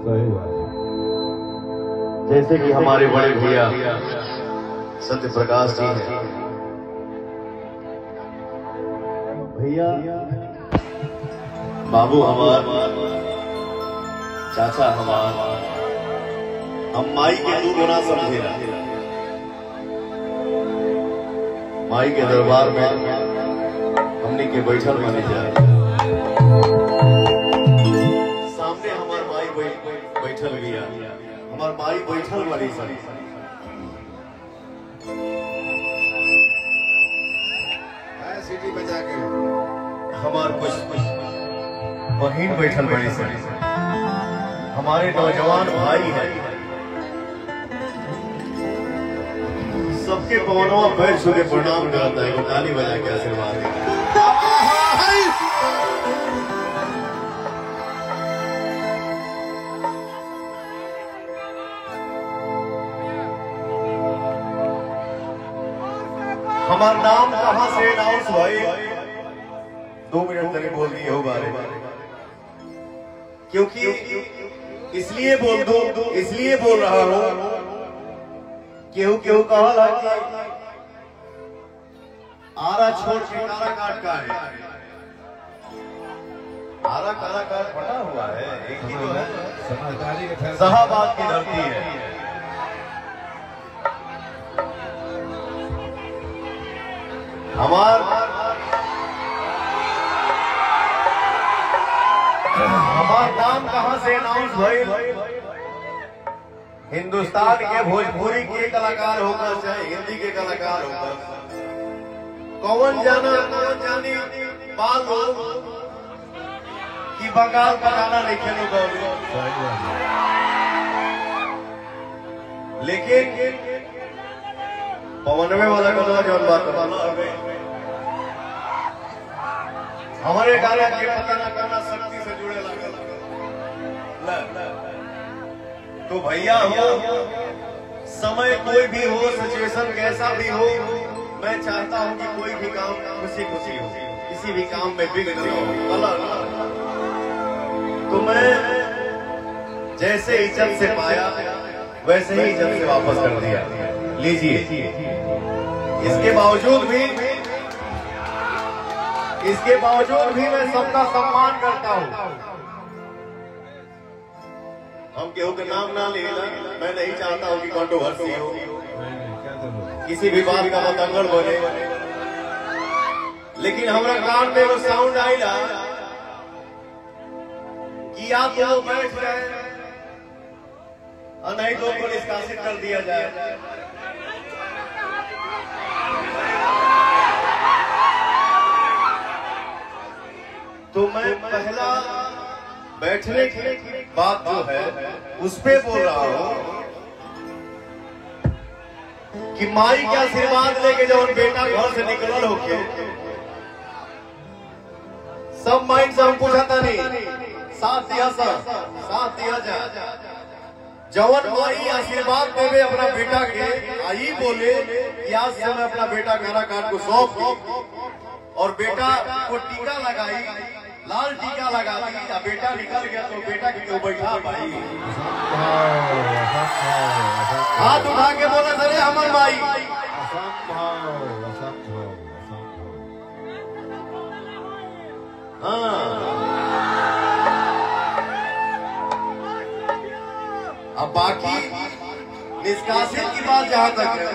सही बात। जैसे कि हमारे बड़े भैया सत्य प्रकाश जी हैं, भैया बाबू हमार, चाचा हमार, हम माई के दू गुना समझेला। माई के दरबार में हमने के बैठल माने जाए, सामने हमार माई बैठल गया, हमार माई बैठल वाली सरी सिटी बजा के हमार कुछ बहन बैठल बड़ी सरी, हमारे नौजवान भाई हैं, सबके पवनों पैर छू के प्रणाम करता है, वो ताली बजा के आशीर्वाद देता है। हमारा नाम कहां से अनाउंस भाई 2 मिनट तक बोल दिए हो बारे, क्योंकि इसलिए बोल रहा हूं, केहू कहा आरा छोड़ के कारा काट का है, आरा कारा काट बना हुआ है, एक ही तो है, समझदारी के शाहबाद की धरती है। हमार नाम कहां से अनाउंस भाई, हिंदुस्तान के भोजपुरी के कलाकार होकर चाहे हिंदी के कलाकार होकर, कौन जानी बाल लोग कि बंगाल का गाना नहीं खेलो गौरी, लेकिन पवनवे वाला को नौजवान बात करना, हमारे गाने के पता न करना शक्ति से जुड़े लगे तो भैया हो, समय कोई भी हो, सिचुएशन कैसा भी हो, मैं चाहता हूं कि कोई भी काम खुशी खुशी हो, किसी भी काम में विघ्न नहीं हो। तो मैं जैसे इज्जत से पाया वैसे ही इज्जत से वापस कर दिया। लीजिए, इसके बावजूद भी मैं सबका सम्मान करता हूं। हम केहू के नाम ना ले, मैं नहीं चाहता हूं कि कंट्रोवर्सी हो, किसी भी बात का मतंगड़ बोले, लेकिन हमारा कान में वो साउंड आईला कि या तो बैठ गए और नहीं तो को निष्कासित कर दिया जाए। तो मैं पहला बैठने की बात जो है उस पे बोल रहा हूं कि माई के आशीर्वाद लेके जब बेटा घर से निकलल होके, सब माइंड से हम पूछा था नहीं, साथ दिया जा जवन माई आशीर्वाद देवे अपना बेटा के, आई बोले कि आज से मैं अपना बेटा कारा काट को सौंप दी और बेटा को टीका लगाई, लाल टीका लगा दी, बेटा निकल गया तो बेटा की क्यों बैठा भाई, हाथ उठा के बोला अरे हमर माई, अब बाकी निष्कासित की बात जहां तक है,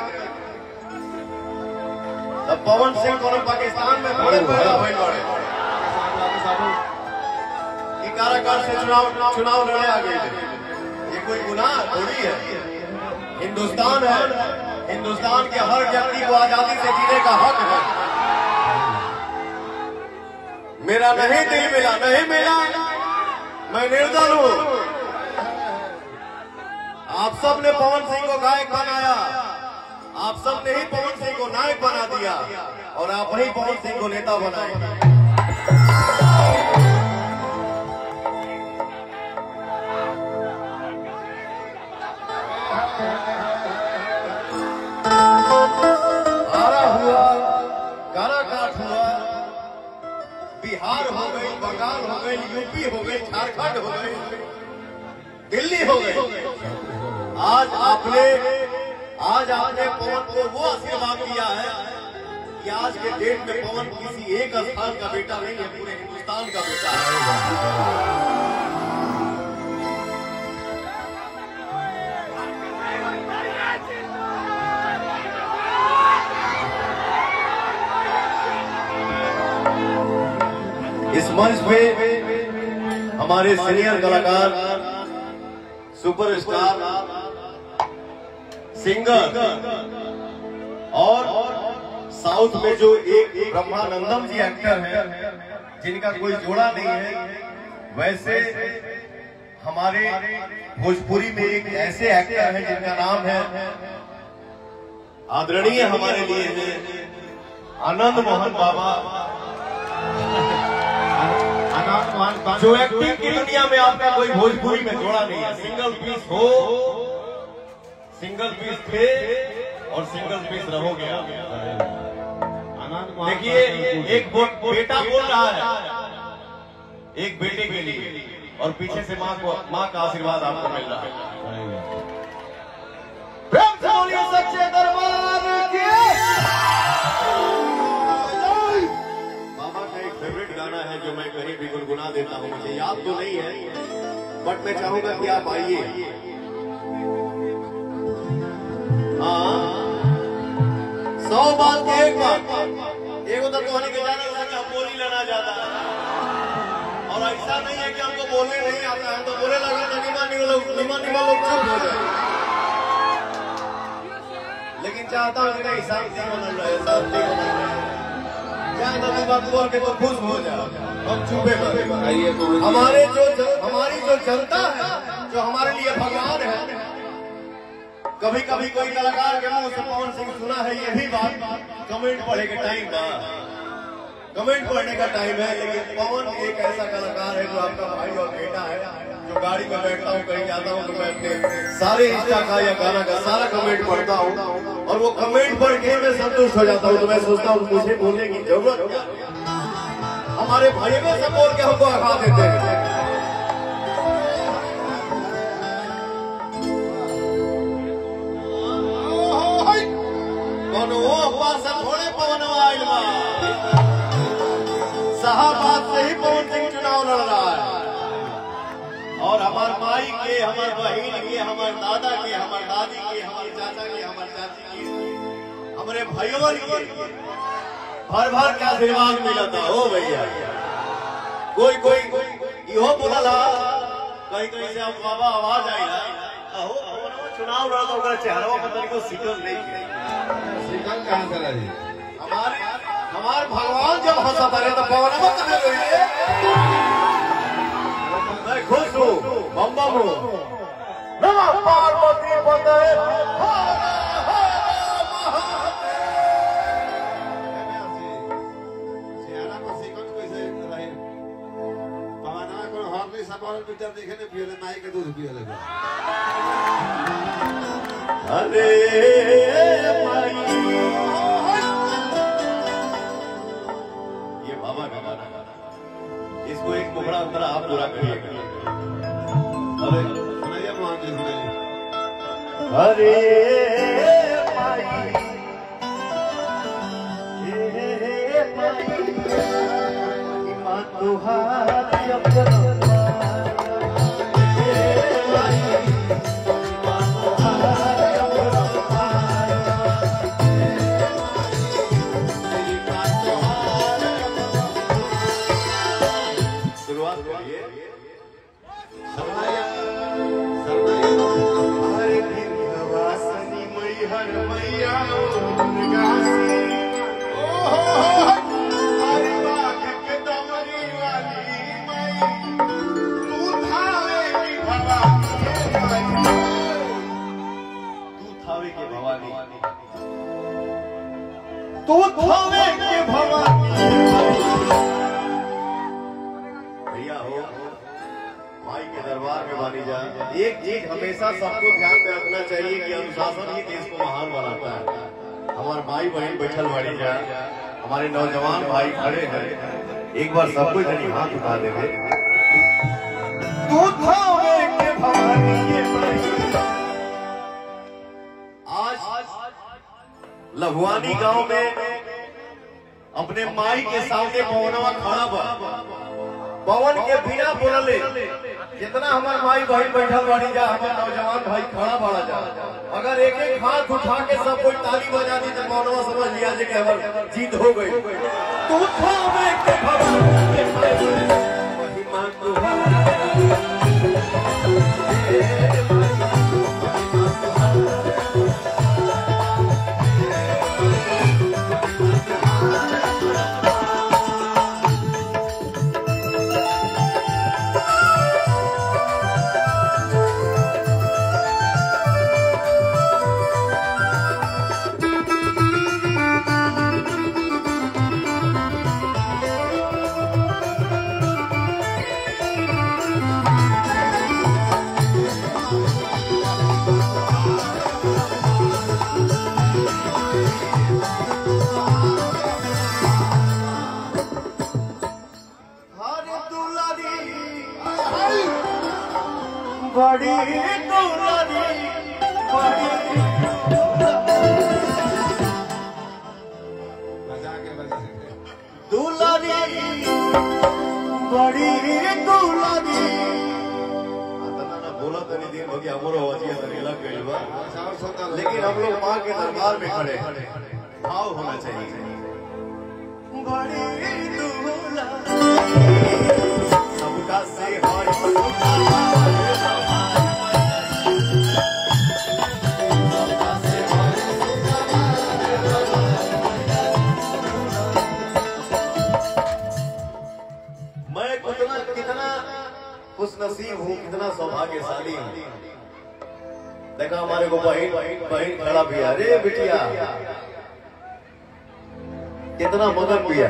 तब पवन सिंह को पाकिस्तान में बड़े पैदा हुए लड़े कि काराकाट से चुनाव लड़े आ गए, ये कोई गुनाह थोड़ी है। हिंदुस्तान है, हिंदुस्तान के हर व्यक्ति को आजादी से जीने का हक है। मेरा नहीं दिल मिला, मैं निर्दल हूं। आप सब ने पवन सिंह को गायक बनाया, आप सब ने ही पवन सिंह को नायक बना दिया और आप ही पवन सिंह को नेता बनाए। आरा हुआ, काराकाट हुआ, बिहार हो गई, बंगाल हो गई, यूपी हो गई, झारखंड हो गई, दिल्ली आज आपने पवन को वो आशीर्वाद दिया है कि आज के डेट में पवन किसी एक स्थान का बेटा नहीं है, पूरे हिंदुस्तान का बेटा है। इस मंच पे हमारे सीनियर कलाकार, सुपरस्टार सिंगर और साउथ में जो एक ब्रह्मानंदम जी एक्टर हैं जिनका कोई जोड़ा नहीं है, वैसे हमारे भोजपुरी में एक ऐसे एक्टर हैं जिनका नाम है आदरणीय हमारे लिए है आनंद मोहन बाबा, जो एक्टिंग की दुनिया में आपका कोई भोजपुरी में जोड़ा नहीं है। सिंगल पीस हो, सिंगल पीस थे और सिंगल पीस रहोगे। देखिए एक बेटा बोल रहा है एक बेटे के लिए और पीछे से माँ का आशीर्वाद आपको मिल रहा है। प्रेम से बोलिए सच्चे दरबार के। बाबा का एक फेवरेट गाना है जो मैं कहीं भी गुनगुना देता हूँ, मुझे याद तो नहीं है बट मैं चाहूंगा कि आप आइए। हाँ 100 बात के एक बात, एक उधर कहने के जाना कि हम बोली लेना जाता है और ऐसा नहीं है कि हमको बोलने नहीं आता है, तो बोले लगा निमन लोग चुप हो जाए, लेकिन चाहता हूँ कि हिसाब नहीं बनल रहे, सब ठीक बनल रहे, क्या बात बोल के तो खुश हो जाओ, हम चुपे आइए। हमारी जो जनता है, जो हमारे लिए भगवान है, कभी कभी कोई कलाकार के मुंह से पवन सिंह सुना है ये भी बात, कमेंट पढ़े के टाइम का, कमेंट पढ़ने का टाइम है, लेकिन पवन एक ऐसा कलाकार है जो आपका भाई और बेटा है। जो गाड़ी में बैठता हूँ कहीं जाता हूँ तो मैं अपने सारे इंस्टा का या गाना का सारा कमेंट पढ़ता हूँ और वो कमेंट पढ़ के मैं संतुष्ट हो जाता हूँ। तो मैं सोचता हूँ मुझे बोलने की जरूरत क्या, हमारे भाई में सब बोल के हमको हटा देते हैं। थोड़े पवन आयल साहबाद से ही पवन सिंह चुनाव लड़ रहा है और हमारे माई के, हमारे बहन के, हमारे दादा के, हमारे दादी के, हमारे चाचा के, हमारे चाची के, हमारे भाइयों के भर भर क्या आशीर्वाद मिला था। ओ भैया कोई इहो बोला कहीं कहीं से आप बाबा आवाज आई ना चुनाव लड़ा तो चेहरा पता को सीकल नहीं कहाँ से रही? हमारे भगवान जब हंसता रहे तो पवन कहाँ रही? मैं खुश हूँ, बम बम हूँ। नमः पार्वती पते चेहरा पर सिकन कैसे रहे? पवना को हरली सवाल बिटर देखे ने पियले नाई के दूध पियले। अरे माई, ये बाबा का गाना, इसको एक मुखड़ा अंदर आप पूरा करिएगा। अरे सुनाइए मोहन जी सुनाइए। अरे माई, माँ तुहारी अपना तू थावे के भवानी भैया हो, माई के दरबार में बानी जा। एक चीज हमेशा सबको ध्यान में रखना चाहिए कि अनुशासन ही देश को महान बनाता है। हमारे भाई बहन बैठल बानी जा, हमारे नौजवान भाई खड़े हैं, एक बार सबको जनी हाथ उठा देवे। तू थावे के भवानी लघुआनी गांव में अपने माई के सामने पवनवा खड़ा बा। पवन के बिना बोलले जितना हमार माई बहन बैठल बाड़ी जा, हमार नौजवान भाई खड़ा बाड़ा जा, अगर एक एक हाथ उठा के सब कोई ताली बजा दी तो पवनवा समझ लिया जे कि हमार जीत हो गई। तू थामे के भगवान के महिमा तुम्हारा बड़ी दुलारी बड़ी दुलारी बड़ी दुलारी बोला तो नहीं दिन हो गया हमारा वजिया तो नहीं लग गई बा, लेकिन हम लोग माँ के दरबार में खड़े भाव होना चाहिए। बड़ी दुलारी सबका से खुश नसीब हूँ, कितना सौभाग्यशाली हूँ। देखा हमारे को बहन खड़ा पिया, अरे बिटिया कितना मगन पिया,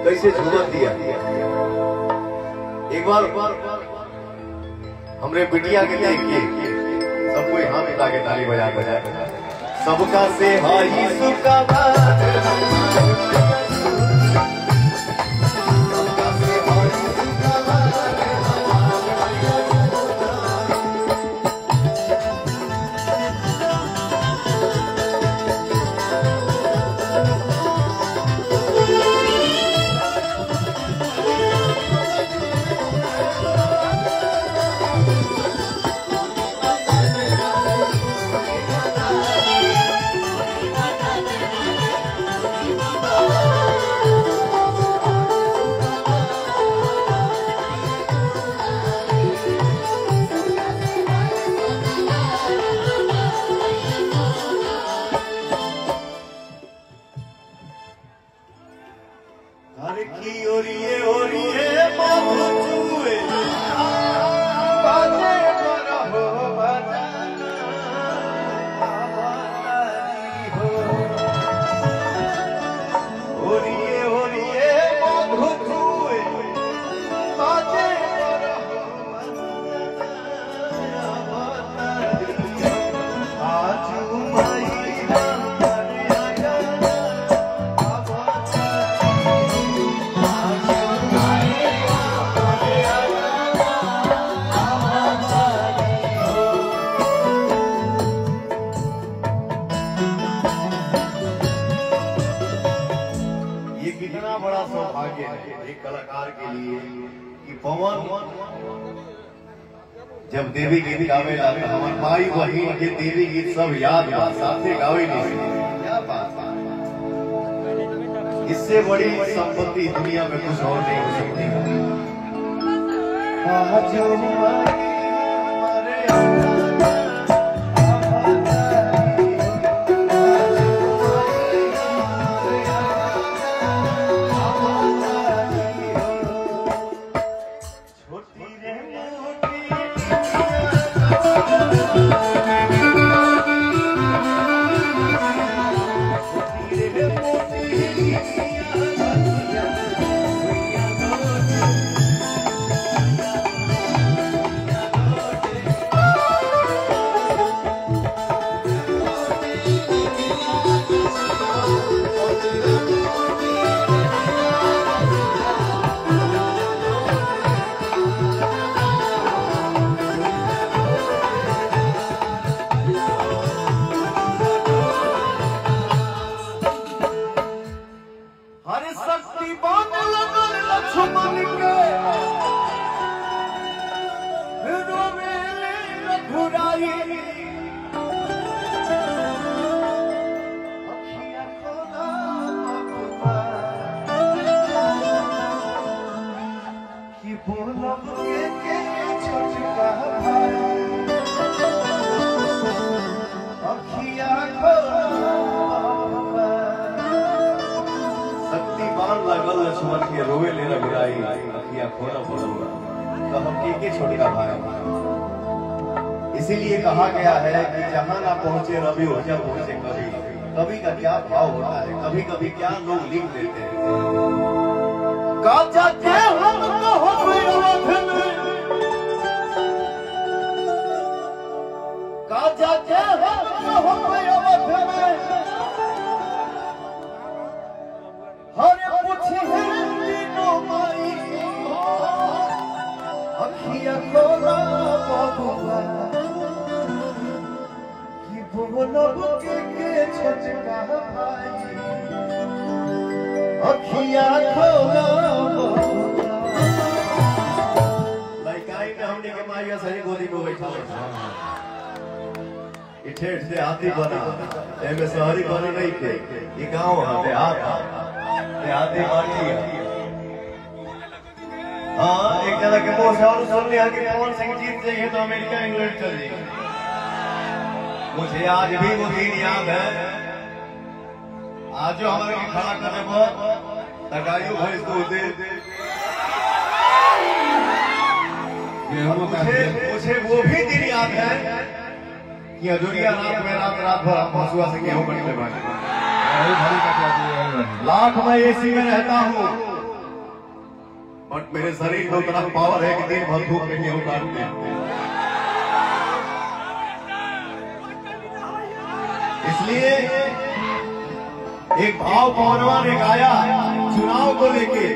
कैसे झूमत दिया। एक बार हमरे बिटिया के देख के सब कोई हाथ उठा के ताली बजा सबका से हाई सुखा एक कलाकार के लिए कि पवन जब देवी गीत गावेला तो हमार माई बहन के देवी गीत सब याद बा, साथे गावे नहीं। क्या बात, इससे बड़ी संपत्ति दुनिया में कुछ और नहीं हो सकती। माई कि बोलब के छोटका भाई अखिया शक्तिमान लागल लक्ष्मण के रोवे ले रघुराई अखिया खोला बोलूंगा तो हम के छोटका भाई। इसीलिए कहा गया है कि जहां ना पहुंचे रवि ऊर्जा पहुंचे कवि। कवि का क्या भाव होता है, कभी कभी क्या लोग लिख देते हैं। काजा के हम तो हो अवध में, काजा के हम तो हो अवध में, हरे पूछी है तीनों माई अखिया खोला बबुआ कि बोलब के छोटका भाई अखिया खोला लइकाई में हमने के माइया सही गोदी में बैठा ठेठ से हाथी बना एमे शहरी बने नहीं थे। ये गांव है देहाती बाटी है। हाँ एक जगह के मुंह से और सुन लिया कि पवन सिंह जीत जाइए तो अमेरिका इंग्लैंड चल जाएगी। मुझे आज भी वो दिन याद है। आज जो हमारे खड़ा करने पर तकायु भैंस को दे मुझे वो भी दिन याद है कि अजूरिया रात में रात भर पशुआ से गेहूं बनने वाले लाख में एसी में रहता हूँ बट मेरे शरीर में उतना पावर है कि दिन भर धूप में गेहूं काटते हैं। इसलिए एक भाव पवनवा ने गाया चुनाव को लेके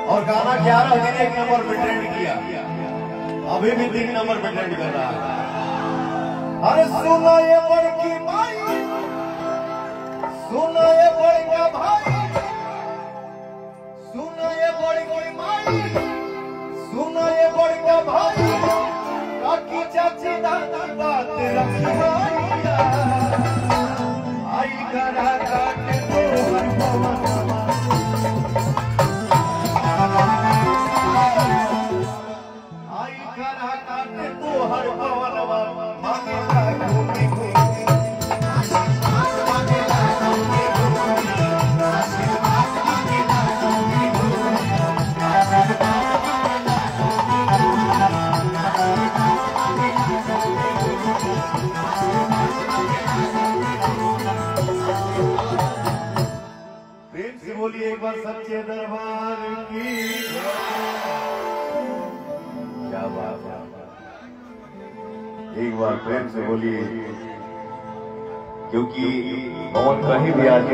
और गाना 11 दिन 1 नंबर पे ट्रेंड किया, अभी भी 3 नंबर पे ट्रेंड कर रहा है। अरे सुना ये बड़की माई, सुना ये बड़का भाई, सुना ये बड़की माई, सुना ये बड़का भाई, काकी चाची दादा बात रखी आई करा काटे तो आई करा काटे तो हर पवनवा बोलिए एक बार सच्चे दरबार की क्या बात है। एक बार प्रेम से बोलिए क्योंकि कौन कहीं भी आज